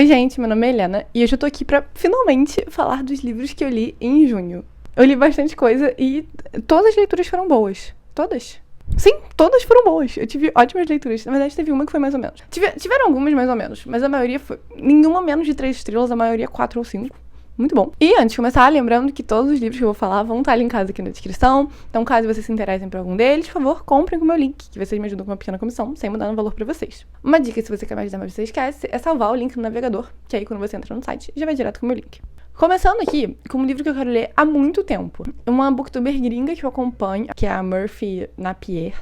Oi, gente, meu nome é Helena e hoje eu tô aqui pra finalmente falar dos livros que eu li em junho. Eu li bastante coisa e todas as leituras foram boas. Todas. Sim, todas foram boas. Eu tive ótimas leituras. Na verdade, teve uma que foi mais ou menos. Tiveram algumas mais ou menos, mas a maioria foi. Nenhuma menos de 3 estrelas, a maioria 4 ou 5. Muito bom. E antes de começar, lembrando que todos os livros que eu vou falar vão estar linkados aqui na descrição. Então, caso vocês se interessem por algum deles, por favor, comprem com o meu link, que vocês me ajudam com uma pequena comissão, sem mudar no valor pra vocês. Uma dica, se você quer me ajudar, mas você esquece, é salvar o link no navegador, que aí quando você entra no site, já vai direto com o meu link. Começando aqui com um livro que eu quero ler há muito tempo. Uma booktuber gringa que eu acompanho, que é a Murphy Napier.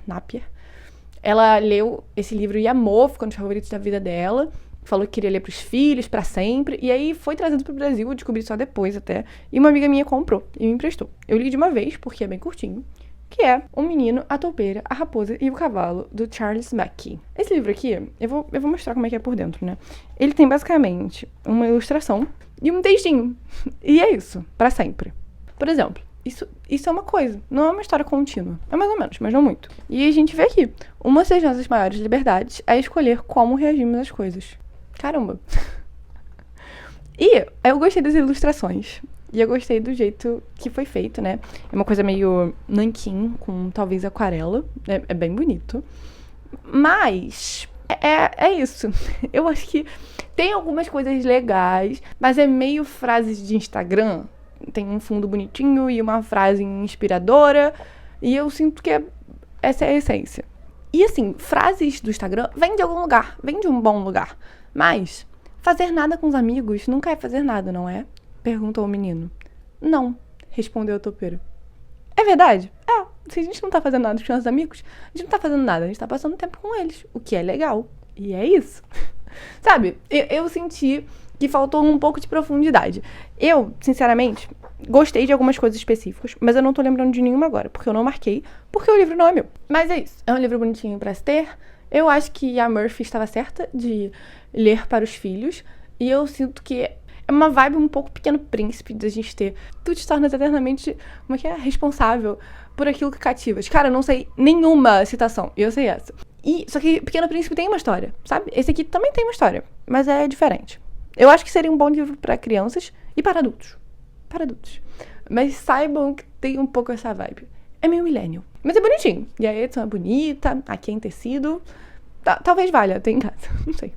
Ela leu esse livro e amou, ficou nos favoritos da vida dela. Falou que queria ler pros filhos, pra sempre. E aí foi trazido pro Brasil, eu descobri só depois até. E uma amiga minha comprou e me emprestou. Eu li de uma vez, porque é bem curtinho. Que é O Menino, a Toupeira, a Raposa e o Cavalo, do Charles Mackay. Esse livro aqui, eu vou mostrar como é que é por dentro, né? Ele tem basicamente uma ilustração e um textinho. E é isso, pra sempre. Por exemplo, isso é uma coisa, não é uma história contínua. É mais ou menos, mas não muito. E a gente vê aqui, uma das nossas maiores liberdades é escolher como reagimos às coisas. Caramba. E eu gostei das ilustrações. E eu gostei do jeito que foi feito, né? É uma coisa meio nanquim, com talvez aquarela. É bem bonito. Mas é isso. Eu acho que tem algumas coisas legais, mas é meio frases de Instagram. Tem um fundo bonitinho e uma frase inspiradora. E eu sinto que essa é a essência. E assim, frases do Instagram vêm de algum lugar, vêm de um bom lugar. Mas fazer nada com os amigos nunca é fazer nada, não é? Perguntou o menino. Não, respondeu a toupeira. É verdade? É, se a gente não tá fazendo nada com os nossos amigos, a gente não tá fazendo nada, a gente tá passando tempo com eles, o que é legal. E é isso. Sabe, eu senti que faltou um pouco de profundidade. Eu, sinceramente, gostei de algumas coisas específicas, mas eu não tô lembrando de nenhuma agora, porque eu não marquei, porque o livro não é meu. Mas é isso, é um livro bonitinho pra se ter. Eu acho que a Murphy estava certa de ler para os filhos, e eu sinto que é uma vibe um pouco Pequeno Príncipe, da gente ter. Tu te tornas eternamente, como é que é? Responsável por aquilo que cativas. Cara, eu não sei nenhuma citação, e eu sei essa. Só que Pequeno Príncipe tem uma história, sabe? Esse aqui também tem uma história, mas é diferente. Eu acho que seria um bom livro para crianças e para adultos. Para adultos. Mas saibam que tem um pouco essa vibe. É meio millennial. Mas é bonitinho. E a edição é bonita, aqui é em tecido. Talvez valha, tem em casa. Não sei.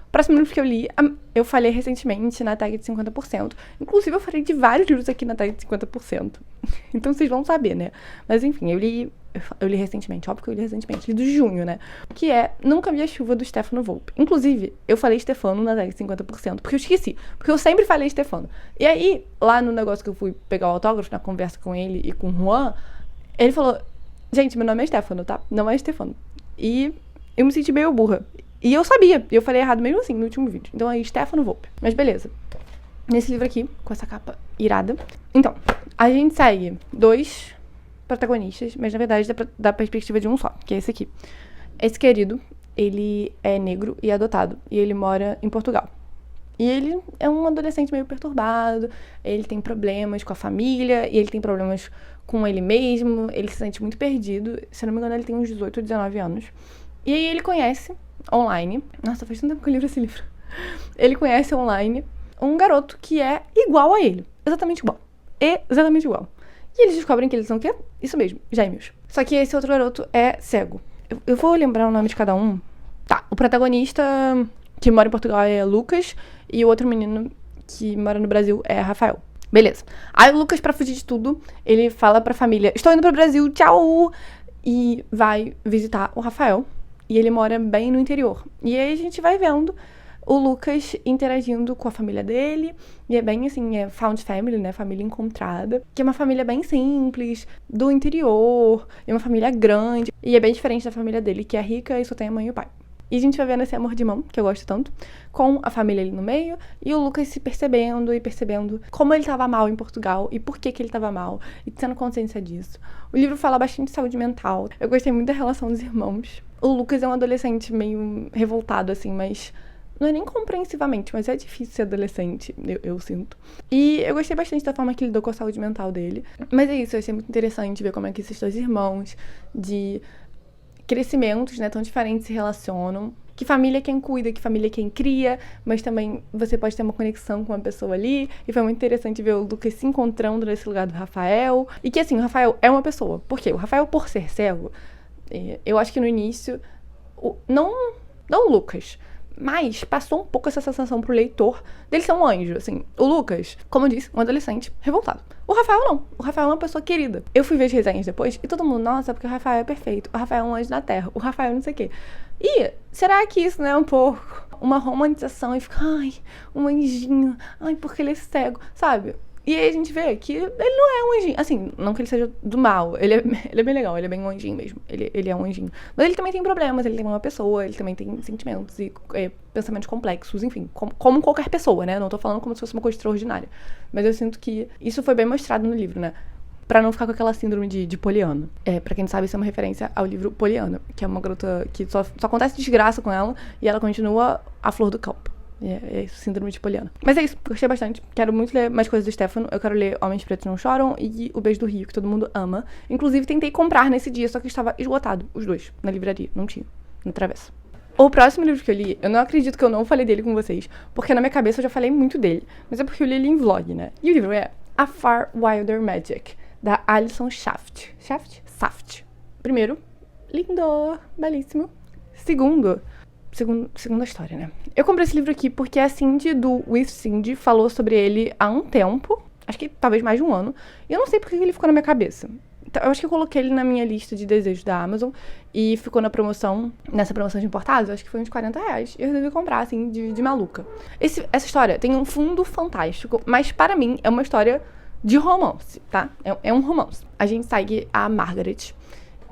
O próximo livro que eu li, eu falei recentemente na tag de 50%. Inclusive, eu falei de vários livros aqui na tag de 50%. Então, vocês vão saber, né? Mas, enfim, eu li recentemente. Óbvio que eu li recentemente. Li do junho, né? Que é Nunca Vi a Chuva, do Stefano Volpe. Inclusive, eu falei Stefano na tag de 50%. Porque eu esqueci. Porque eu sempre falei Stefano. E aí, lá no negócio que eu fui pegar o autógrafo, na conversa com ele e com o Juan, ele falou: gente, meu nome é Stefano, tá? Não é Stefano. E eu me senti meio burra. E eu sabia. E eu falei errado mesmo assim no último vídeo. Então aí, Stefano Volpe. Mas beleza. Nesse livro aqui, com essa capa irada. Então, a gente segue 2 protagonistas, mas na verdade da perspectiva de um só, que é esse aqui. Esse querido, ele é negro e adotado. E ele mora em Portugal. E ele é um adolescente meio perturbado. Ele tem problemas com a família. E ele tem problemas com ele mesmo. Ele se sente muito perdido. Se eu não me engano, ele tem uns 18 ou 19 anos. E aí ele conhece online. Nossa, faz tanto tempo que eu livro esse livro. Ele conhece online um garoto que é igual a ele. Exatamente igual. Exatamente igual. E eles descobrem que eles são o quê? Isso mesmo, gêmeos. Só que esse outro garoto é cego. Eu vou lembrar o nome de cada um. Tá, o protagonista que mora em Portugal é Lucas. E o outro menino que mora no Brasil é Rafael. Beleza. Aí o Lucas, pra fugir de tudo, ele fala pra família: estou indo pro Brasil, tchau! E vai visitar o Rafael. E ele mora bem no interior. E aí a gente vai vendo o Lucas interagindo com a família dele. E é bem assim, é found family, né? Família encontrada. Que é uma família bem simples, do interior. É uma família grande. E é bem diferente da família dele, que é rica e só tem a mãe e o pai. E a gente vai vendo esse amor de irmão, que eu gosto tanto, com a família ali no meio, e o Lucas se percebendo como ele tava mal em Portugal, e por que ele tava mal, e tendo consciência disso. O livro fala bastante de saúde mental. Eu gostei muito da relação dos irmãos. O Lucas é um adolescente meio revoltado, assim, mas não é nem compreensivamente, mas é difícil ser adolescente, eu sinto. E eu gostei bastante da forma que ele lidou com a saúde mental dele. Mas é isso, eu achei muito interessante ver como é que esses dois irmãos, de crescimentos, né, tão diferentes se relacionam. Que família é quem cuida, que família é quem cria, mas também você pode ter uma conexão com uma pessoa ali. E foi muito interessante ver o Lucas se encontrando nesse lugar do Rafael. E que, assim, o Rafael é uma pessoa. Por quê? O Rafael, por ser cego, eu acho que no início, não o Lucas, mas passou um pouco essa sensação pro leitor dele ser um anjo, assim. O Lucas, como eu disse, um adolescente revoltado. O Rafael não. O Rafael é uma pessoa querida. Eu fui ver as resenhas depois e todo mundo, nossa, porque o Rafael é perfeito. O Rafael é um anjo da terra. O Rafael não sei o quê. E será que isso não é um pouco uma romantização e fica, ai, um anjinho, ai, porque ele é cego, sabe? E aí a gente vê que ele não é um anjinho. Assim, não que ele seja do mal. Ele é bem legal, ele é bem um anjinho mesmo. Ele é um anjinho. Mas ele também tem problemas, ele tem uma pessoa, ele também tem sentimentos e pensamentos complexos, enfim. Como qualquer pessoa, né? Não tô falando como se fosse uma coisa extraordinária. Mas eu sinto que isso foi bem mostrado no livro, né? Pra não ficar com aquela síndrome de Poliana. Pra quem não sabe, isso é uma referência ao livro Poliana, que é uma garota que só acontece desgraça com ela e ela continua a flor do campo. É isso, síndrome de Poliana. Mas é isso, gostei bastante. Quero muito ler mais coisas do Stefano. Eu quero ler Homens Pretos Não Choram e O Beijo do Rio, que todo mundo ama. Inclusive, tentei comprar nesse dia, só que estava esgotado, os dois, na livraria. Não tinha, na travessa. O próximo livro que eu li, eu não acredito que eu não falei dele com vocês, porque na minha cabeça eu já falei muito dele. Mas é porque eu li ele em vlog, né? E o livro é A Far Wilder Magic, da Alison Saft. Primeiro, lindo, belíssimo. Segunda história, né? Eu comprei esse livro aqui porque a Cindy, do With Cindy, falou sobre ele há um tempo. Acho que talvez mais de um ano. E eu não sei porque ele ficou na minha cabeça. Então, eu acho que eu coloquei ele na minha lista de desejos da Amazon. E ficou na promoção, nessa promoção de importados, acho que foi uns R$40. E eu resolvi comprar, assim, de maluca. Essa história tem um fundo fantástico. Mas para mim, é uma história de romance, tá? É um romance. A gente segue a Margaret.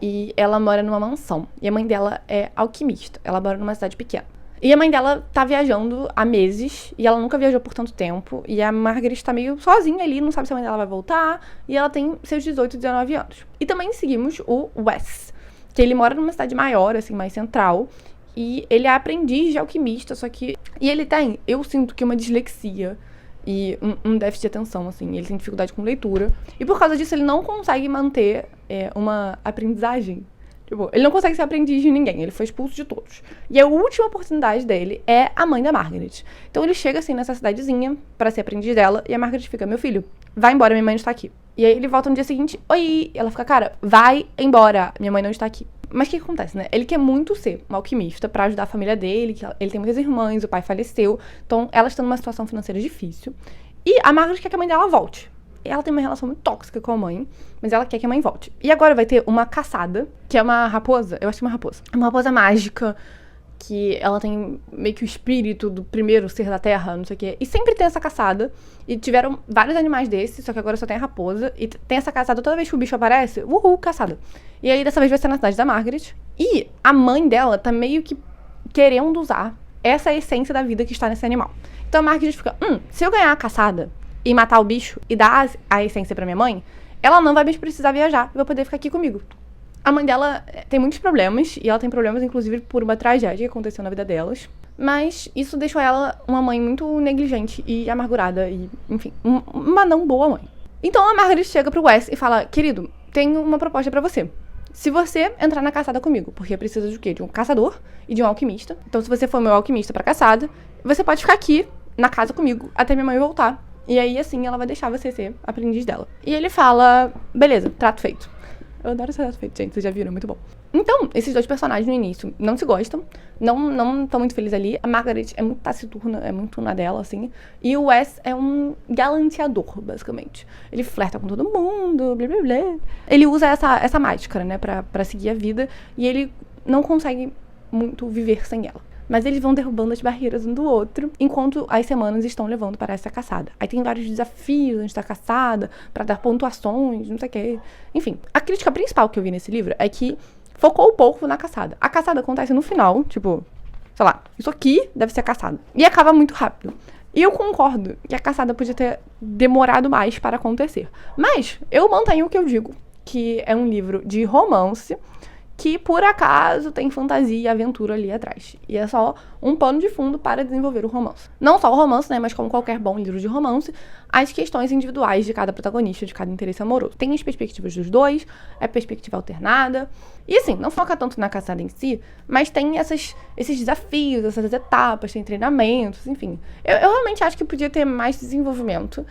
E ela mora numa mansão. E a mãe dela é alquimista. Ela mora numa cidade pequena. E a mãe dela tá viajando há meses. E ela nunca viajou por tanto tempo. E a Margaret tá meio sozinha ali. Não sabe se a mãe dela vai voltar. E ela tem seus 18, 19 anos. E também seguimos o Wes. Que ele mora numa cidade maior, assim, mais central. E ele é aprendiz de alquimista. Só que... E ele tem, eu sinto que uma dislexia. E um déficit de atenção, assim. Ele tem dificuldade com leitura. E por causa disso, ele não consegue manter uma aprendizagem. Tipo, ele não consegue ser aprendiz de ninguém. Ele foi expulso de todos. E a última oportunidade dele é a mãe da Margaret. Então ele chega, assim, nessa cidadezinha pra ser aprendiz dela. E a Margaret fica, meu filho, vai embora, minha mãe não está aqui. E aí ele volta no dia seguinte, oi. E ela fica, cara, vai embora, minha mãe não está aqui. Mas o que acontece, né? Ele quer muito ser um alquimista pra ajudar a família dele, que ele tem muitas irmãs, o pai faleceu, então ela está numa situação financeira difícil. E a Margaret quer que a mãe dela volte. Ela tem uma relação muito tóxica com a mãe, mas ela quer que a mãe volte. E agora vai ter uma caçada, que é uma raposa, eu acho que é uma raposa. É uma raposa mágica, que ela tem meio que o espírito do primeiro ser da terra, não sei o quê. E sempre tem essa caçada, e tiveram vários animais desses, só que agora só tem a raposa. E tem essa caçada toda vez que o bicho aparece, caçada. E aí dessa vez vai ser na cidade da Margaret. E a mãe dela tá meio que querendo usar essa essência da vida que está nesse animal. Então a Margaret fica, se eu ganhar a caçada e matar o bicho e dar a essência pra minha mãe, ela não vai mais precisar viajar e vai poder ficar aqui comigo. A mãe dela tem muitos problemas, e ela tem problemas, inclusive, por uma tragédia que aconteceu na vida delas. Mas isso deixou ela uma mãe muito negligente e amargurada, e, enfim, uma não boa mãe. Então a Margaret chega pro Wes e fala, querido, tenho uma proposta pra você. Se você entrar na caçada comigo, porque precisa de o quê? De um caçador e de um alquimista. Então se você for meu alquimista pra caçada, você pode ficar aqui, na casa comigo, até minha mãe voltar. E aí, assim, ela vai deixar você ser aprendiz dela. E ele fala, beleza, trato feito. Eu adoro esse trato feito, gente, vocês já viram, é muito bom. Então, esses dois personagens no início não se gostam, não estão muito felizes ali. A Margaret é muito taciturna, é muito na dela, assim. E o Wes é um galanteador, basicamente. Ele flerta com todo mundo, blá blá blá. Ele usa essa máscara, né, pra seguir a vida. E ele não consegue muito viver sem ela. Mas eles vão derrubando as barreiras um do outro, enquanto as semanas estão levando para essa caçada. Aí tem vários desafios antes da caçada, pra dar pontuações, não sei o quê. Enfim, a crítica principal que eu vi nesse livro é que focou um pouco na caçada. A caçada acontece no final, tipo, sei lá, isso aqui deve ser a caçada. E acaba muito rápido. E eu concordo que a caçada podia ter demorado mais para acontecer. Mas eu mantenho o que eu digo, que é um livro de romance, que por acaso tem fantasia e aventura ali atrás. E é só um pano de fundo para desenvolver o romance. Não só o romance, né, mas como qualquer bom livro de romance, as questões individuais de cada protagonista, de cada interesse amoroso. Tem as perspectivas dos dois, é perspectiva alternada. E assim, não foca tanto na caçada em si, mas tem esses desafios, essas etapas, tem treinamentos, enfim. Eu realmente acho que podia ter mais desenvolvimento,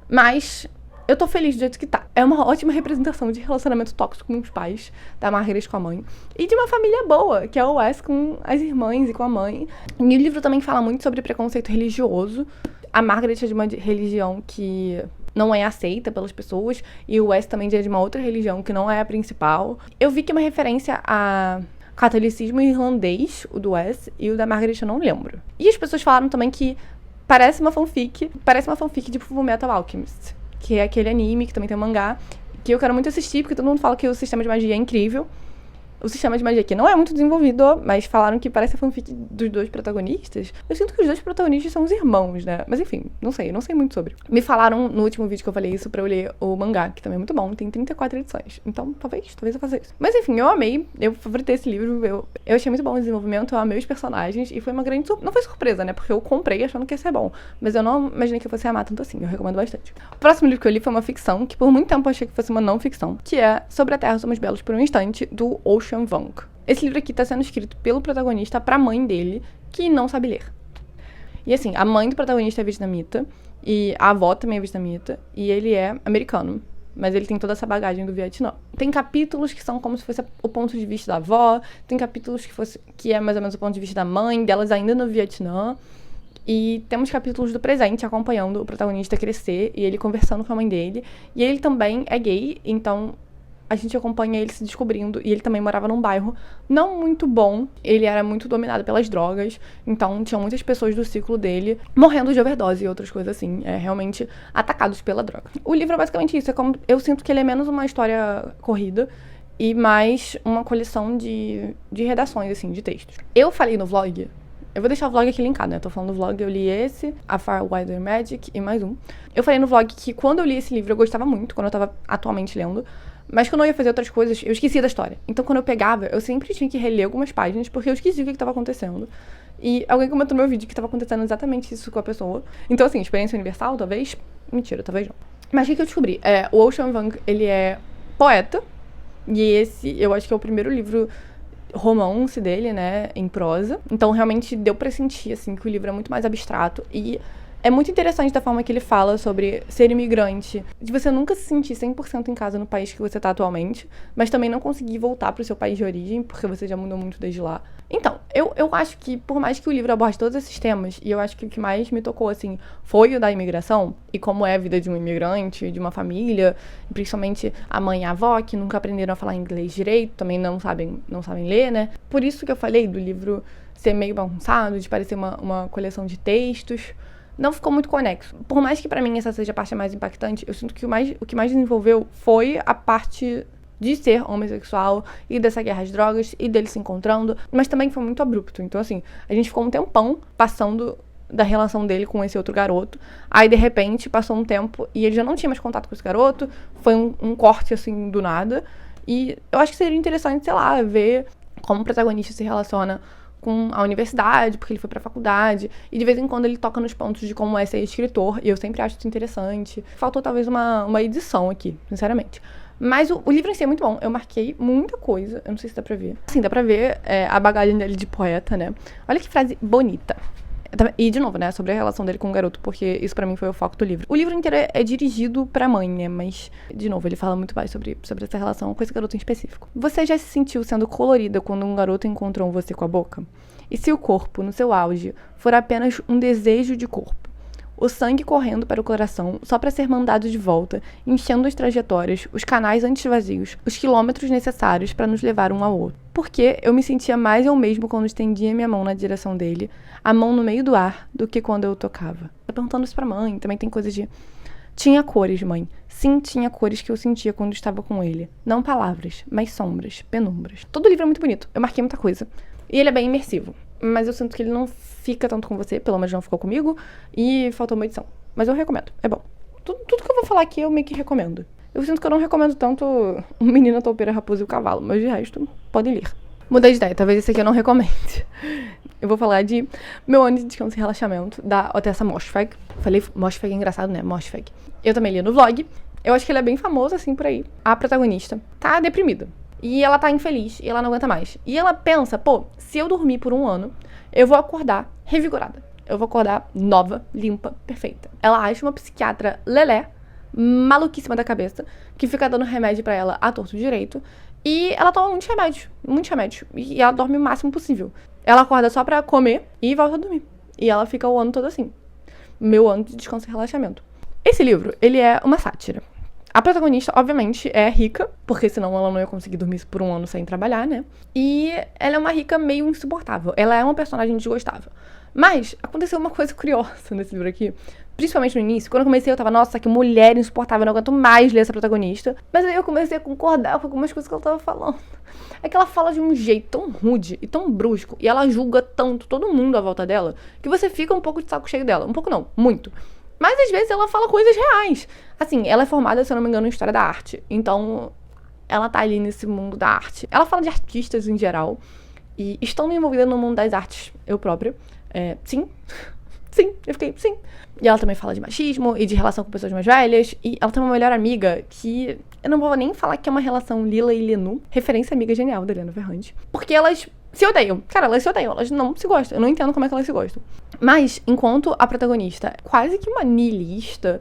mas eu tô feliz do jeito que tá. É uma ótima representação de relacionamento tóxico com os pais, da Margaret com a mãe, e de uma família boa, que é o Wes com as irmãs e com a mãe. E o livro também fala muito sobre preconceito religioso. A Margaret é de uma religião que não é aceita pelas pessoas, e o Wes também é de uma outra religião que não é a principal. Eu vi que é uma referência a catolicismo irlandês, o do Wes, e o da Margaret eu não lembro. E as pessoas falaram também que parece uma fanfic de Fullmetal Alchemist, que é aquele anime que também tem um mangá, que eu quero muito assistir, porque todo mundo fala que o sistema de magia é incrível. O sistema de magia aqui não é muito desenvolvido, mas falaram que parece a fanfic dos dois protagonistas. Eu sinto que os dois protagonistas são os irmãos, né? Mas enfim, não sei muito sobre. Me falaram no último vídeo que eu falei isso pra eu ler o mangá, que também é muito bom, tem 34 edições. Então, talvez eu faça isso. Mas enfim, eu amei, eu favoritei esse livro, eu achei muito bom o desenvolvimento, eu amei os personagens, e foi uma grande surpresa. Não foi surpresa, né? Porque eu comprei achando que ia ser bom. Mas eu não imaginei que eu fosse amar tanto assim, eu recomendo bastante. O próximo livro que eu li foi uma ficção, que por muito tempo eu achei que fosse uma não ficção, que é Sobre a Terra Somos Belos por um Instante, do Ocean Vuong. Esse livro aqui tá sendo escrito pelo protagonista pra mãe dele, que não sabe ler. E assim, a mãe do protagonista é vietnamita, e a avó também é vietnamita, e ele é americano, mas ele tem toda essa bagagem do Vietnã. Tem capítulos que são como se fosse o ponto de vista da avó, tem capítulos que é mais ou menos o ponto de vista da mãe, delas ainda no Vietnã, e temos capítulos do presente acompanhando o protagonista crescer, e ele conversando com a mãe dele, e ele também é gay, então a gente acompanha ele se descobrindo, e ele também morava num bairro não muito bom, ele era muito dominado pelas drogas, então tinham muitas pessoas do ciclo dele morrendo de overdose e outras coisas assim, realmente atacados pela droga. O livro é basicamente isso, eu sinto que ele é menos uma história corrida e mais uma coleção de redações, assim, de textos. Eu falei no vlog, eu vou deixar o vlog aqui linkado, né? Eu tô falando do vlog, eu li esse, A Far Wilder Magic e mais um. Eu falei no vlog que quando eu li esse livro eu gostava muito, quando eu tava atualmente lendo, mas quando eu ia fazer outras coisas, eu esquecia da história. Então, quando eu pegava, eu sempre tinha que reler algumas páginas, porque eu esqueci o que estava acontecendo. E alguém comentou no meu vídeo que estava acontecendo exatamente isso com a pessoa. Então, assim, experiência universal, talvez? Mentira, talvez não. Mas o que eu descobri? O Ocean Vuong, ele é poeta. E esse, eu acho que é o primeiro livro romance dele, né, em prosa. Então, realmente, deu pra sentir, assim, que o livro é muito mais abstrato. E é muito interessante da forma que ele fala sobre ser imigrante, de você nunca se sentir 100% em casa no país que você tá atualmente, mas também não conseguir voltar pro seu país de origem, porque você já mudou muito desde lá. Então, eu acho que, por mais que o livro aborde todos esses temas, e eu acho que o que mais me tocou, assim, foi o da imigração, e como é a vida de um imigrante, de uma família, principalmente a mãe e a avó, que nunca aprenderam a falar inglês direito, também não sabem ler, né? Por isso que eu falei do livro ser meio bagunçado, de parecer uma coleção de textos, não ficou muito conexo. Por mais que pra mim essa seja a parte mais impactante, eu sinto que o que mais desenvolveu foi a parte de ser homossexual e dessa guerra às drogas e dele se encontrando, mas também foi muito abrupto. Então, assim, a gente ficou um tempão passando da relação dele com esse outro garoto, aí de repente passou um tempo e ele já não tinha mais contato com esse garoto, foi um corte assim do nada, e eu acho que seria interessante, sei lá, ver como o protagonista se relaciona com a universidade, porque ele foi pra faculdade, e de vez em quando ele toca nos pontos de como é ser escritor, e eu sempre acho isso interessante. Faltou talvez uma edição aqui, sinceramente. Mas o livro em si é muito bom, eu marquei muita coisa, eu não sei se dá pra ver. Sim, dá pra ver a bagagem dele de poeta, né? Olha que frase bonita. E, de novo, né, sobre a relação dele com o garoto, porque isso pra mim foi o foco do livro. O livro inteiro é dirigido pra mãe, né, mas, de novo, ele fala muito mais sobre essa relação com esse garoto em específico. Você já se sentiu sendo colorida quando um garoto encontrou você com a boca? E se o corpo, no seu auge, for apenas um desejo de corpo? O sangue correndo para o coração só para ser mandado de volta, enchendo as trajetórias, os canais antes vazios, os quilômetros necessários para nos levar um ao outro. Porque eu me sentia mais eu mesmo quando estendia minha mão na direção dele, a mão no meio do ar, do que quando eu tocava. Tô perguntando isso pra mãe, também tem coisa de... Tinha cores, mãe. Sim, tinha cores que eu sentia quando estava com ele. Não palavras, mas sombras, penumbras. Todo o livro é muito bonito, eu marquei muita coisa. E ele é bem imersivo, mas eu sinto que ele não fica tanto com você, pelo menos não ficou comigo, e faltou uma edição. Mas eu recomendo, é bom. Tudo que eu vou falar aqui eu meio que recomendo. Eu sinto que eu não recomendo tanto O Menino, Toupeira, a Raposa e o Cavalo, mas de resto, podem ler. Mudei de ideia, talvez esse aqui eu não recomende. Eu vou falar de Meu Ano de Descanso e Relaxamento, da Otessa Moshfegh. Falei Moshfegh é engraçado, né? Moshfegh. Eu também li no vlog. Eu acho que ele é bem famoso, assim, por aí. A protagonista tá deprimida. E ela tá infeliz, e ela não aguenta mais. E ela pensa, pô, se eu dormir por um ano, eu vou acordar revigorada. Eu vou acordar nova, limpa, perfeita. Ela acha uma psiquiatra lelé, maluquíssima da cabeça, que fica dando remédio pra ela à torto direito. E ela toma muitos remédios. E ela dorme o máximo possível. Ela acorda só pra comer e volta a dormir. E ela fica o ano todo assim. Meu ano de descanso e relaxamento. Esse livro, ele é uma sátira. A protagonista, obviamente, é rica, porque senão ela não ia conseguir dormir por um ano sem trabalhar, né? E ela é uma rica meio insuportável. Ela é uma personagem desgostável. Mas aconteceu uma coisa curiosa nesse livro aqui. Principalmente no início, quando eu comecei eu tava, nossa, que mulher insuportável, eu não aguento mais ler essa protagonista. Mas aí eu comecei a concordar com algumas coisas que ela tava falando. É que ela fala de um jeito tão rude e tão brusco, e ela julga tanto todo mundo à volta dela, que você fica um pouco de saco cheio dela. Um pouco não, muito. Mas às vezes ela fala coisas reais. Assim, ela é formada, se eu não me engano, em História da Arte. Então, ela tá ali nesse mundo da arte. Ela fala de artistas em geral. E estou me envolvida no mundo das artes, eu própria. Sim. Sim, eu fiquei, sim. E ela também fala de machismo e de relação com pessoas mais velhas. E ela tem uma melhor amiga que... Eu não vou nem falar que é uma relação Lila e Lenu. Referência amiga genial da Helena Ferrante. Porque elas se odeiam. Cara, elas se odeiam. Elas não se gostam. Eu não entendo como é que elas se gostam. Mas, enquanto a protagonista é quase que uma niilista,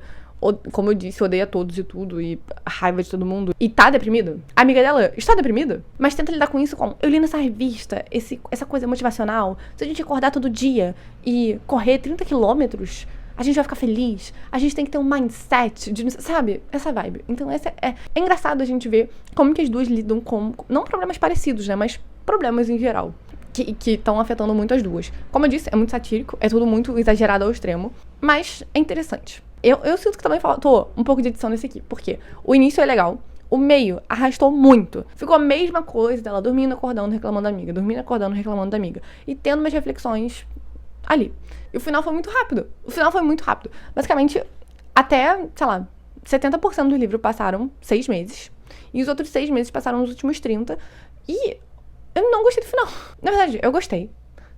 como eu disse, odeia todos e tudo, e a raiva de todo mundo, e tá deprimida, a amiga dela está deprimida, mas tenta lidar com isso com, eu li nessa revista, essa coisa motivacional, se a gente acordar todo dia e correr 30 quilômetros, a gente vai ficar feliz, a gente tem que ter um mindset, sabe? Essa vibe. Então, é engraçado a gente ver como que as duas lidam com, não problemas parecidos, né, mas problemas em geral, que estão afetando muito as duas. Como eu disse, é muito satírico, é tudo muito exagerado ao extremo, mas é interessante. Eu sinto que também faltou um pouco de edição nesse aqui, porque o início é legal, o meio arrastou muito. Ficou a mesma coisa dela dormindo, acordando, reclamando da amiga, dormindo, acordando, reclamando da amiga, e tendo umas reflexões ali. E o final foi muito rápido. Basicamente, até, sei lá, 70% do livro passaram 6 meses, e os outros 6 meses passaram nos últimos 30, e eu não gostei do final. Na verdade, eu gostei.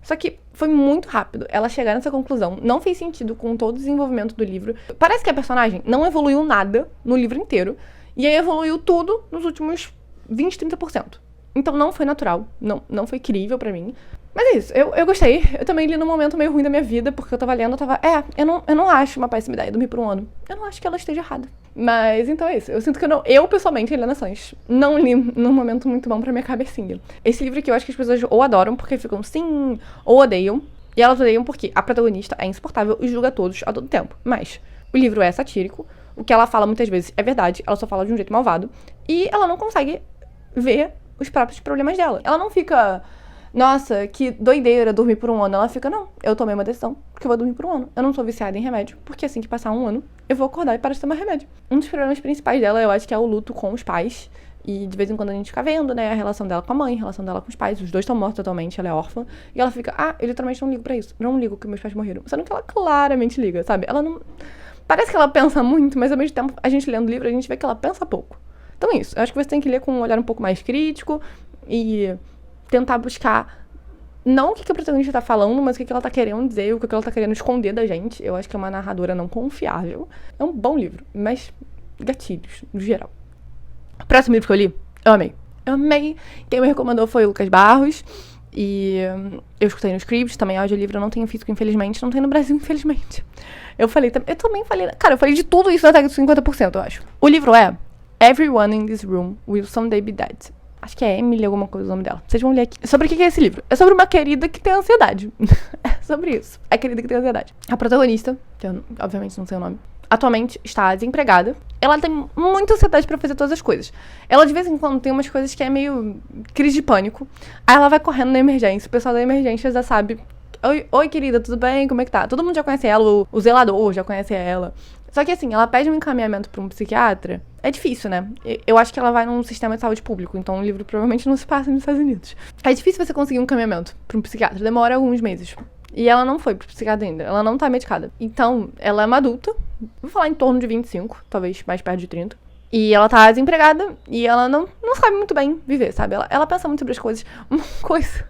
Só que foi muito rápido ela chegar nessa conclusão. Não fez sentido com todo o desenvolvimento do livro. Parece que a personagem não evoluiu nada no livro inteiro. E aí evoluiu tudo nos últimos 20, 30%. Então não foi natural. Não foi crível pra mim. Mas é isso. Eu gostei. Eu também li num momento meio ruim da minha vida. Porque eu tava lendo, eu não acho uma péssima ideia dormir por um ano. Eu não acho que ela esteja errada. Mas então é isso. Eu sinto que eu pessoalmente, Helena Sanches, não li num momento muito bom pra minha cabecinha. Esse livro aqui eu acho que as pessoas ou adoram porque ficam sim, ou odeiam. E elas odeiam porque a protagonista é insuportável e julga todos a todo tempo. Mas o livro é satírico. O que ela fala muitas vezes é verdade. Ela só fala de um jeito malvado. E ela não consegue ver os próprios problemas dela. Ela não fica... Nossa, que doideira dormir por um ano. Ela fica, não, eu tomei uma decisão, porque eu vou dormir por um ano. Eu não sou viciada em remédio, porque assim que passar um ano, eu vou acordar e parar de tomar remédio. Um dos problemas principais dela, eu acho que é o luto com os pais. E de vez em quando a gente fica vendo, né, a relação dela com a mãe, a relação dela com os pais. Os dois estão mortos totalmente, ela é órfã. E ela fica, eu literalmente não ligo pra isso. Não ligo que meus pais morreram. Sendo que ela claramente liga, sabe? Ela não... Parece que ela pensa muito, mas ao mesmo tempo, a gente lendo o livro, a gente vê que ela pensa pouco. Então é isso. Eu acho que você tem que ler com um olhar um pouco mais crítico e tentar buscar não o que a protagonista tá falando, mas o que ela tá querendo dizer, o que ela tá querendo esconder da gente. Eu acho que é uma narradora não confiável. É um bom livro, mas gatilhos, no geral. O próximo livro que eu li, eu amei. Eu amei. Quem me recomendou foi o Lucas Barros. E eu escutei no Scribd, também audiolivro eu não tenho físico, infelizmente. Não tem no Brasil, infelizmente. Eu também falei... Cara, eu falei de tudo isso na tag dos 50%, eu acho. O livro é Everyone in This Room Will Someday Be Dead. Acho que é Emily alguma coisa o nome dela. Vocês vão ler aqui. Sobre o que é esse livro? É sobre uma querida que tem ansiedade. É sobre isso. A querida que tem ansiedade. A protagonista, que eu obviamente não sei o nome, atualmente está desempregada. Ela tem muita ansiedade pra fazer todas as coisas. Ela de vez em quando tem umas coisas que é meio crise de pânico. Aí ela vai correndo na emergência. O pessoal da emergência já sabe. Oi, querida, tudo bem? Como é que tá? Todo mundo já conhece ela. O zelador já conhece ela. Só que assim, ela pede um encaminhamento pra um psiquiatra. É difícil, né? Eu acho que ela vai num sistema de saúde público, então o livro provavelmente não se passa nos Estados Unidos. É difícil você conseguir um encaminhamento pra um psiquiatra, demora alguns meses. E ela não foi pro psiquiatra ainda, ela não tá medicada. Então, ela é uma adulta, vou falar em torno de 25, talvez mais perto de 30. E ela tá desempregada e ela não sabe muito bem viver, sabe? Ela pensa muito sobre as coisas. Uma coisa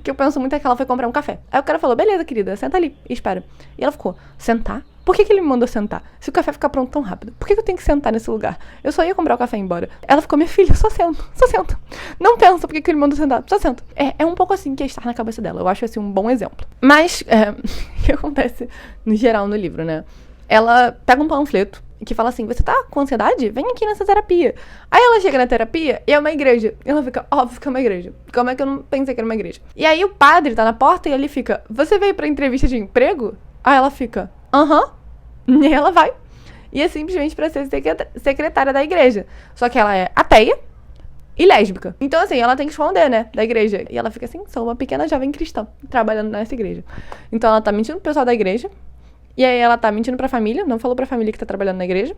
que eu penso muito é que ela foi comprar um café. Aí o cara falou, beleza, querida, senta ali e espera. E ela ficou, sentar? Por que ele me mandou sentar? Se o café ficar pronto tão rápido, por que eu tenho que sentar nesse lugar? Eu só ia comprar o café e ir embora. Ela ficou, minha filha, só senta. Não pensa por que ele mandou sentar, só senta. É um pouco assim que é estar na cabeça dela. Eu acho assim um bom exemplo. Mas, o que acontece no geral no livro, né? Ela pega um panfleto que fala assim, você tá com ansiedade? Vem aqui nessa terapia. Aí ela chega na terapia e é uma igreja. E ela fica, óbvio que é uma igreja. Como é que eu não pensei que era uma igreja? E aí o padre tá na porta e ele fica, você veio pra entrevista de emprego? Aí ela fica, aham. E aí ela vai. E é simplesmente pra ser secretária da igreja. Só que ela é ateia e lésbica. Então, assim, ela tem que esconder, né, da igreja. E ela fica assim, sou uma pequena jovem cristã, trabalhando nessa igreja. Então ela tá mentindo pro pessoal da igreja. E aí ela tá mentindo pra família, não falou pra família que tá trabalhando na igreja.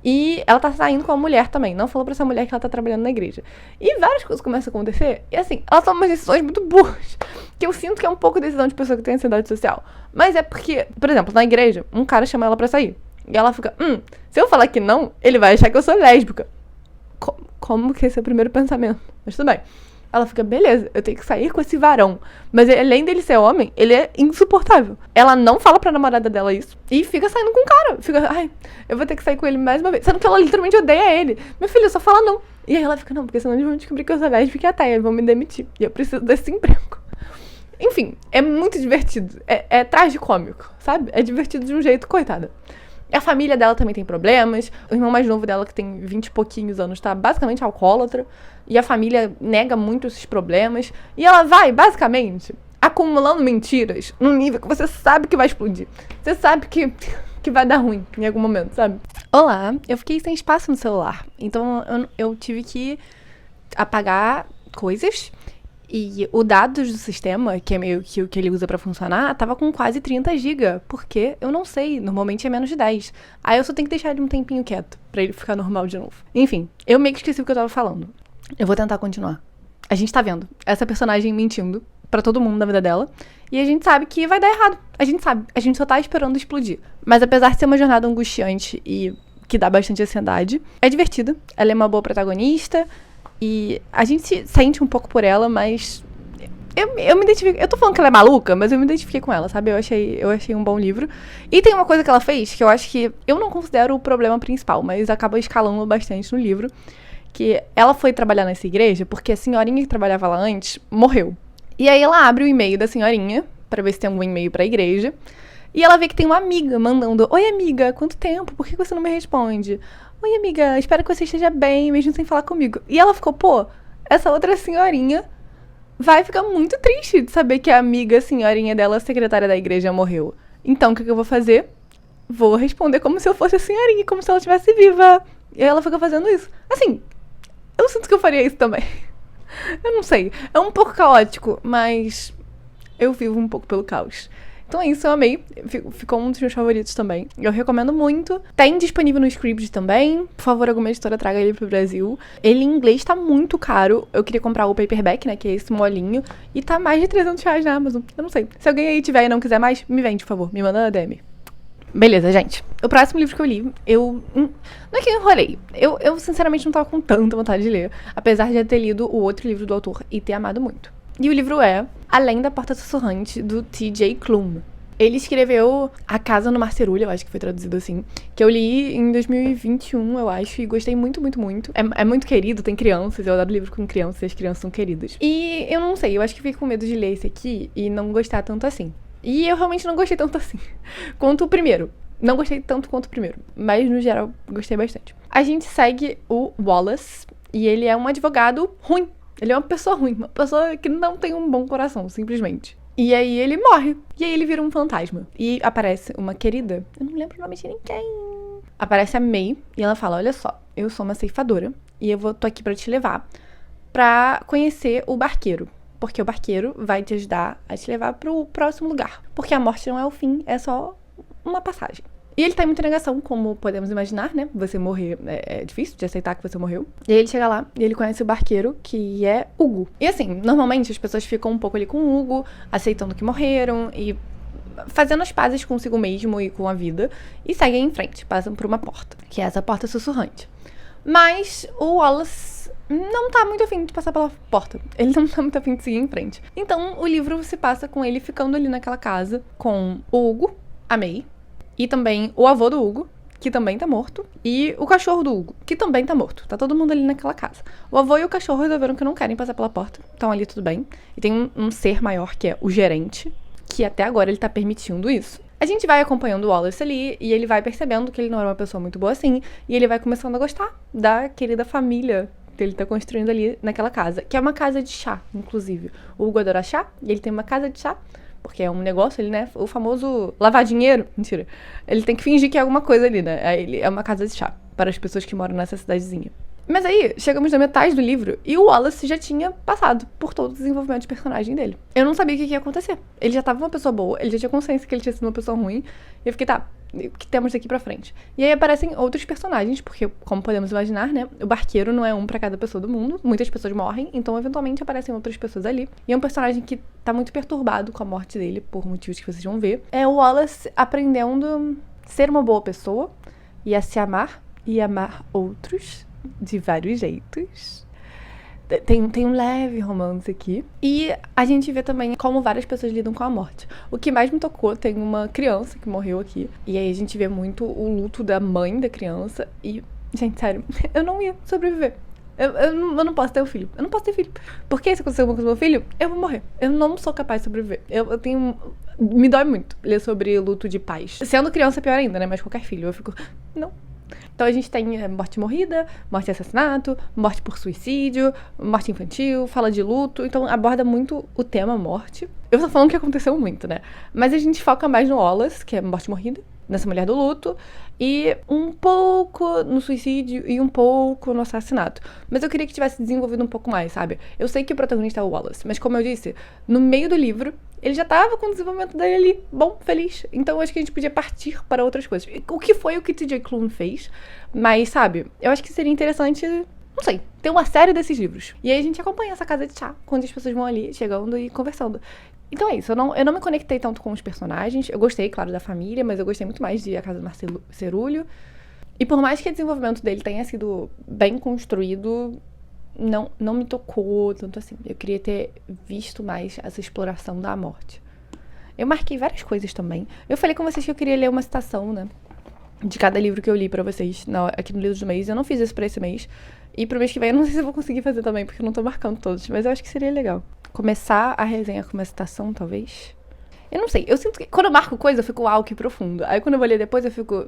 E ela tá saindo com a mulher também, não falou pra essa mulher que ela tá trabalhando na igreja. E várias coisas começam a acontecer, e assim, ela toma umas decisões muito burras, que eu sinto que é um pouco decisão de pessoa que tem ansiedade social. Mas é porque, por exemplo, na igreja, um cara chama ela pra sair. E ela fica, se eu falar que não, ele vai achar que eu sou lésbica. Como que esse é o primeiro pensamento? Mas tudo bem. Ela fica, beleza, eu tenho que sair com esse varão. Mas além dele ser homem, ele é insuportável. Ela não fala pra namorada dela isso. E fica saindo com o cara. Fica, ai, eu vou ter que sair com ele mais uma vez. Sendo que ela literalmente odeia ele. Meu filho, só fala não. E aí ela fica, não, porque senão eles vão descobrir que eu sou lésbica e até vão me demitir. E eu preciso desse emprego. Enfim, é muito divertido. É tragicômico, sabe? É divertido de um jeito, coitada. A família dela também tem problemas. O irmão mais novo dela, que tem 20 e pouquinhos anos, tá basicamente alcoólatra. E a família nega muito esses problemas. E ela vai, basicamente, acumulando mentiras num nível que você sabe que vai explodir. Você sabe que vai dar ruim em algum momento, sabe? Olá, eu fiquei sem espaço no celular. Então eu tive que apagar coisas. E o dados do sistema, que é meio que o que ele usa pra funcionar, tava com quase 30 GB. Porque eu não sei, normalmente é menos de 10. Aí eu só tenho que deixar ele um tempinho quieto, pra ele ficar normal de novo. Enfim, eu meio que esqueci o que eu tava falando. Eu vou tentar continuar. A gente tá vendo essa personagem mentindo pra todo mundo na vida dela. E a gente sabe que vai dar errado. A gente sabe. A gente só tá esperando explodir. Mas apesar de ser uma jornada angustiante e que dá bastante ansiedade, é divertida. Ela é uma boa protagonista. E a gente se sente um pouco por ela, mas eu me identifico. Eu tô falando que ela é maluca, mas eu me identifiquei com ela, sabe? Eu achei um bom livro. E tem uma coisa que ela fez que eu acho que eu não considero o problema principal, mas acaba escalando bastante no livro. Que ela foi trabalhar nessa igreja porque a senhorinha que trabalhava lá antes morreu. E aí ela abre o e-mail da senhorinha pra ver se tem algum e-mail pra igreja. E ela vê que tem uma amiga mandando: oi, amiga, quanto tempo? Por que você não me responde? Oi, amiga, espero que você esteja bem, mesmo sem falar comigo. E ela ficou, pô, essa outra senhorinha vai ficar muito triste de saber que a amiga senhorinha dela, secretária da igreja, morreu. Então, o que eu vou fazer? Vou responder como se eu fosse a senhorinha, como se ela estivesse viva. E aí ela fica fazendo isso. Assim, eu sinto que eu faria isso também. Eu não sei. É um pouco caótico, mas eu vivo um pouco pelo caos. Então é isso, eu amei. Ficou um dos meus favoritos também. Eu recomendo muito. Tem disponível no Scribd também. Por favor, alguma editora traga ele pro Brasil. Ele em inglês tá muito caro. Eu queria comprar o paperback, né, que é esse molinho. E tá mais de R$300 na Amazon. Eu não sei. Se alguém aí tiver e não quiser mais, me vende, por favor. Me manda na DM. Beleza, gente. O próximo livro que eu li, não é que eu enrolei. Eu sinceramente não tava com tanta vontade de ler. Apesar de já ter lido o outro livro do autor e ter amado muito. E o livro é Além da Porta Sussurrante, do T.J. Klum. Ele escreveu A Casa no Mar Cerulha, eu acho que foi traduzido assim, que eu li em 2021, eu acho, e gostei muito, muito, muito. É muito querido, tem crianças, eu adoro livro com crianças, e as crianças são queridas. E eu não sei, eu acho que fiquei com medo de ler esse aqui e não gostar tanto assim. E eu realmente não gostei tanto assim, quanto o primeiro. Não gostei tanto quanto o primeiro, mas no geral gostei bastante. A gente segue o Wallace, e ele é um advogado ruim. Ele é uma pessoa ruim, uma pessoa que não tem um bom coração, simplesmente. E aí ele morre. E aí ele vira um fantasma. E aparece uma querida, eu não lembro o nome de ninguém. Aparece a May e ela fala: olha só, eu sou uma ceifadora e tô aqui pra te levar pra conhecer o barqueiro. Porque o barqueiro vai te ajudar a te levar pro próximo lugar. Porque a morte não é o fim, é só uma passagem. E ele tá em muita negação, como podemos imaginar, né? Você morrer é difícil de aceitar que você morreu. E aí ele chega lá e ele conhece o barqueiro, que é Hugo. E assim, normalmente as pessoas ficam um pouco ali com o Hugo, aceitando que morreram e fazendo as pazes consigo mesmo e com a vida. E seguem em frente, passam por uma porta, que é essa porta sussurrante. Mas o Wallace não tá muito afim de passar pela porta. Ele não tá muito afim de seguir em frente. Então, o livro se passa com ele ficando ali naquela casa com o Hugo, a May, e também o avô do Hugo, que também tá morto, e o cachorro do Hugo, que também tá morto. Tá todo mundo ali naquela casa. O avô e o cachorro resolveram que não querem passar pela porta. Estão ali tudo bem. E tem um ser maior, que é o gerente, que até agora ele tá permitindo isso. A gente vai acompanhando o Wallace ali, e ele vai percebendo que ele não era uma pessoa muito boa assim, e ele vai começando a gostar da querida família que ele tá construindo ali naquela casa, que é uma casa de chá, inclusive. O Hugo adora chá, e ele tem uma casa de chá, porque é um negócio ali, né? O famoso lavar dinheiro. Mentira. Ele tem que fingir que é alguma coisa ali, né? Aí ele é uma casa de chá para as pessoas que moram nessa cidadezinha. Mas aí, chegamos na metade do livro e o Wallace já tinha passado por todo o desenvolvimento de personagem dele. Eu não sabia o que ia acontecer. Ele já tava uma pessoa boa, ele já tinha consciência que ele tinha sido uma pessoa ruim. E eu fiquei, tá, o que temos daqui pra frente? E aí aparecem outros personagens, porque, como podemos imaginar, né, o barqueiro não é um pra cada pessoa do mundo. Muitas pessoas morrem, então eventualmente aparecem outras pessoas ali. E é um personagem que tá muito perturbado com a morte dele, por motivos que vocês vão ver. É o Wallace aprendendo a ser uma boa pessoa e a se amar e amar outros de vários jeitos. Tem um leve romance aqui. E a gente vê também como várias pessoas lidam com a morte. O que mais me tocou, tem uma criança que morreu aqui. E aí a gente vê muito o luto da mãe da criança. E, gente, sério, eu não ia sobreviver. Eu não posso ter um filho. Eu não posso ter filho. Porque se acontecer alguma coisa com meu filho, eu vou morrer. Eu não sou capaz de sobreviver. Eu tenho... Me dói muito ler sobre luto de pais. Sendo criança é pior ainda, né? Mas qualquer filho, eu fico... Não. Então a gente tem morte morrida, morte e assassinato, morte por suicídio, morte infantil, fala de luto. Então aborda muito o tema morte. Eu tô falando que aconteceu muito, né? Mas a gente foca mais no Wallace, que é morte morrida, nessa mulher do luto, e um pouco no suicídio e um pouco no assassinato. Mas eu queria que tivesse desenvolvido um pouco mais, sabe? Eu sei que o protagonista é o Wallace, mas como eu disse, no meio do livro, ele já tava com o desenvolvimento dele ali, bom, feliz. Então eu acho que a gente podia partir para outras coisas. O que foi o que TJ Klune fez, mas, sabe, eu acho que seria interessante... Não sei, tem uma série desses livros. E aí a gente acompanha essa casa de chá, quando as pessoas vão ali, chegando e conversando. Então é isso, eu não me conectei tanto com os personagens. Eu gostei, claro, da família, mas eu gostei muito mais de A Casa do Marcelo Cerulho. E por mais que o desenvolvimento dele tenha sido bem construído, não me tocou tanto assim. Eu queria ter visto mais essa exploração da morte. Eu marquei várias coisas também. Eu falei com vocês que eu queria ler uma citação, né, de cada livro que eu li pra vocês aqui no livro do mês. Eu não fiz isso pra esse mês. E pro mês que vem eu não sei se eu vou conseguir fazer também, porque eu não tô marcando todos. Mas eu acho que seria legal. Começar a resenha com uma citação, talvez. Eu não sei, eu sinto que quando eu marco coisa, eu fico, uau, que profundo. Aí quando eu vou ler depois, eu fico,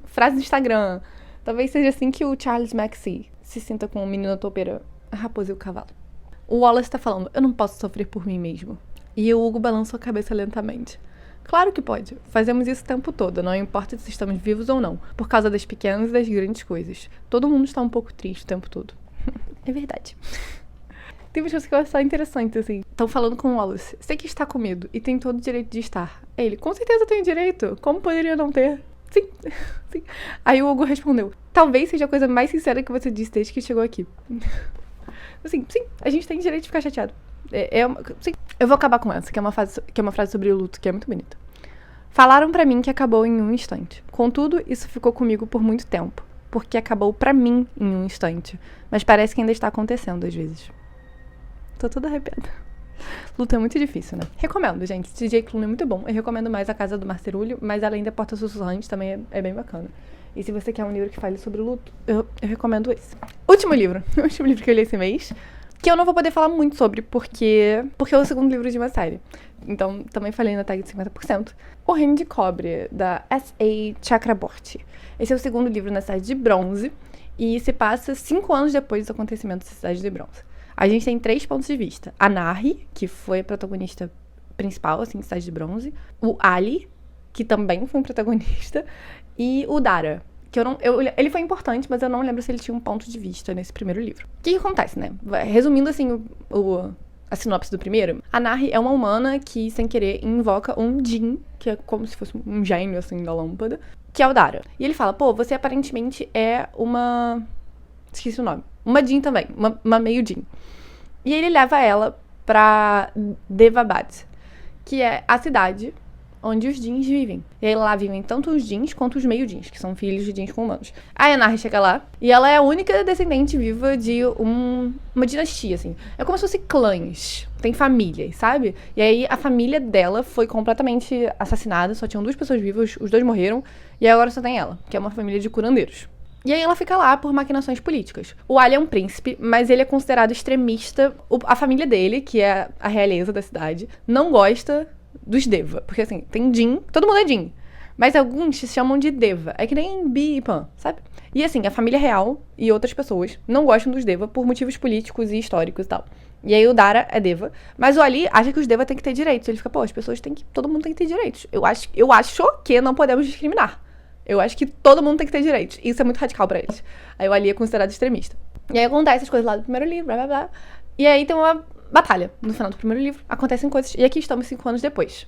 frase do Instagram. Talvez seja assim que o Charles Maxey se sinta com o menino topeira, a raposa e o cavalo. O Wallace tá falando, eu não posso sofrer por mim mesmo. E o Hugo balança a cabeça lentamente. Claro que pode. Fazemos isso o tempo todo, não importa se estamos vivos ou não. Por causa das pequenas e das grandes coisas. Todo mundo está um pouco triste o tempo todo. É verdade. Tem umas coisas que eu acho só interessantes, assim. Estão falando com o Wallace. Sei que está com medo e tem todo o direito de estar. Ele, com certeza tenho direito. Como poderia não ter? Sim, sim. Aí o Hugo respondeu. Talvez seja a coisa mais sincera que você disse desde que chegou aqui. Assim, sim, a gente tem direito de ficar chateado. Sim. Eu vou acabar com essa, que é uma frase sobre o luto, que é muito bonita. Falaram pra mim que acabou em um instante. Contudo, isso ficou comigo por muito tempo. Porque acabou pra mim em um instante. Mas parece que ainda está acontecendo às vezes. Tô toda arrepiada. Luta é muito difícil, né? Recomendo, gente. TJ Klune é muito bom. Eu recomendo mais A Casa do Marcerulho, mas além da Porta Sussurrante também é bem bacana. E se você quer um livro que fale sobre o luto, eu recomendo esse. Último livro. O último livro que eu li esse mês. Que eu não vou poder falar muito sobre, porque é o segundo livro de uma série. Então, também falei na tag de 50%. O Reino de Cobre, da S.A. Chakraborty. Esse é o segundo livro na Cidade de Bronze. E se passa 5 anos depois dos acontecimentos da Cidade de Bronze. A gente tem 3 pontos de vista. A Nari, que foi a protagonista principal, assim, de Cidade de Bronze. O Ali, que também foi um protagonista. E o Dara, que ele foi importante, mas eu não lembro se ele tinha um ponto de vista nesse primeiro livro. O que acontece, né? Resumindo, assim, a sinopse do primeiro. A Nari é uma humana que, sem querer, invoca um Jinn, que é como se fosse um gênio, assim, da lâmpada, que é o Dara. E ele fala, pô, você aparentemente é uma... Esqueci o nome. Uma Jinn também, uma meio Jinn. E ele leva ela pra Devabad, que é a cidade onde os Jeans vivem. E aí lá vivem tanto os Jeans quanto os meio-Jeans, que são filhos de Jeans com humanos. Aí a Nahri chega lá e ela é a única descendente viva de uma dinastia, assim. É como se fosse clãs. Tem famílias, sabe? E aí a família dela foi completamente assassinada, só tinham 2 pessoas vivas, os 2 morreram, e agora só tem ela, que é uma família de curandeiros. E aí ela fica lá por maquinações políticas. O Ali é um príncipe, mas ele é considerado extremista. A família dele, que é a realeza da cidade, não gosta dos Deva. Porque assim, tem Jin, todo mundo é Jin. Mas alguns se chamam de Deva. É que nem Bi e Pan, sabe? E assim, a família real e outras pessoas não gostam dos Deva por motivos políticos e históricos e tal. E aí o Dara é Deva, mas o Ali acha que os Deva têm que ter direitos. Ele fica, pô, as pessoas têm que... todo mundo tem que ter direitos. Eu acho que não podemos discriminar. Eu acho que todo mundo tem que ter direitos. Isso é muito radical pra eles. Aí o Ali é considerado extremista. E aí acontecem as coisas lá do primeiro livro, blá blá blá. E aí tem uma batalha no final do primeiro livro. Acontecem coisas. E aqui estamos 5 anos depois.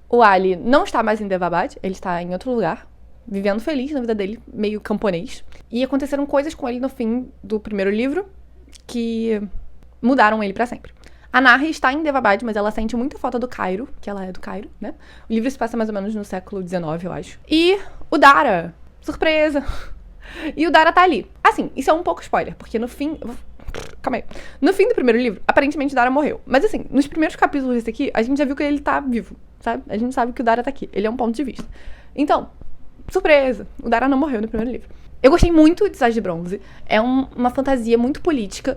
O Ali não está mais em Devabad, ele está em outro lugar, vivendo feliz na vida dele, meio camponês. E aconteceram coisas com ele no fim do primeiro livro que mudaram ele pra sempre. A Nahri está em Devabad, mas ela sente muita falta do Cairo, que ela é do Cairo, né? O livro se passa mais ou menos no século XIX, eu acho. E o Dara, surpresa! E o Dara tá ali. Assim, isso é um pouco spoiler, porque no fim... Calma aí. No fim do primeiro livro, aparentemente o Dara morreu. Mas assim, nos primeiros capítulos desse aqui, a gente já viu que ele tá vivo, sabe? A gente sabe que o Dara tá aqui. Ele é um ponto de vista. Então, surpresa! O Dara não morreu no primeiro livro. Eu gostei muito de Cidade de Bronze. É uma fantasia muito política.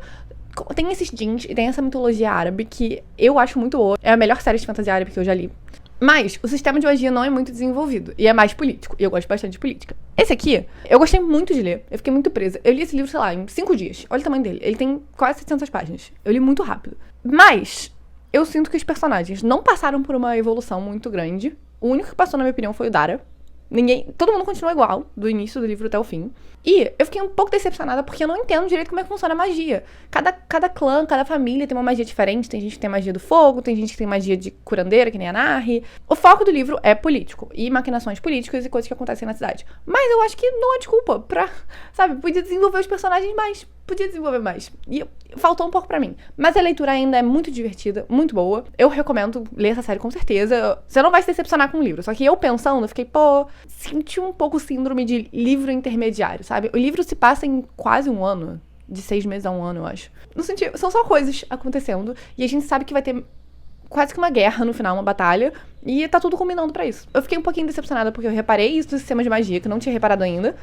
Tem esses jeans e tem essa mitologia árabe que eu acho muito boa. É a melhor série de fantasia árabe que eu já li. Mas o sistema de magia não é muito desenvolvido. E é mais político. E eu gosto bastante de política. Esse aqui, eu gostei muito de ler. Eu fiquei muito presa. Eu li esse livro, sei lá, em 5 dias. Olha o tamanho dele. Ele tem quase 700 páginas. Eu li muito rápido. Mas eu sinto que os personagens não passaram por uma evolução muito grande. O único que passou, na minha opinião, foi o Dara. Todo mundo continua igual, do início do livro até o fim. E eu fiquei um pouco decepcionada porque eu não entendo direito como é que funciona a magia. Cada clã, cada família tem uma magia diferente. Tem gente que tem magia do fogo, tem gente que tem magia de curandeira, que nem a Nahri. O foco do livro é político e maquinações políticas e coisas que acontecem na cidade. Mas eu acho que não é desculpa pra, sabe, podia desenvolver os personagens mais. Podia desenvolver mais. E faltou um pouco pra mim. Mas a leitura ainda é muito divertida, muito boa. Eu recomendo ler essa série com certeza. Você não vai se decepcionar com o livro. Só que eu pensando, eu fiquei, senti um pouco síndrome de livro intermediário, sabe? O livro se passa em quase um ano. De 6 meses a 1 ano, eu acho. Não senti... São só coisas acontecendo. E a gente sabe que vai ter quase que uma guerra no final, uma batalha. E tá tudo combinando pra isso. Eu fiquei um pouquinho decepcionada porque eu reparei isso no sistema de magia, que eu não tinha reparado ainda.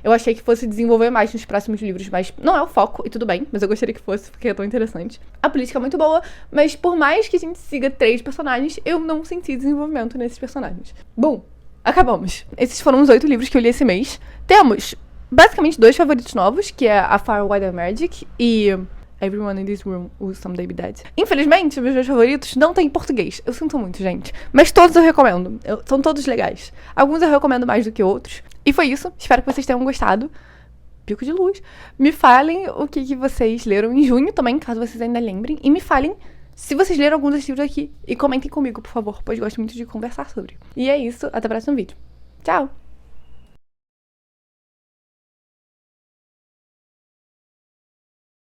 Eu achei que fosse desenvolver mais nos próximos livros, mas não é o foco, e tudo bem, mas eu gostaria que fosse, porque é tão interessante. A política é muito boa, mas por mais que a gente siga 3 personagens, eu não senti desenvolvimento nesses personagens. Bom, acabamos. Esses foram os 8 livros que eu li esse mês. Temos, basicamente, 2 favoritos novos, que é A Far Wilder Magic e Everyone in This Room Will Someday Be Dead. Infelizmente, meus 2 favoritos não têm em português. Eu sinto muito, gente. Mas todos eu recomendo. São todos legais. Alguns eu recomendo mais do que outros. E foi isso. Espero que vocês tenham gostado. Pico de luz. Me falem o que vocês leram em junho também, caso vocês ainda lembrem. E me falem se vocês leram alguns desses livros aqui. E comentem comigo, por favor, pois gosto muito de conversar sobre. E é isso. Até o próximo vídeo. Tchau!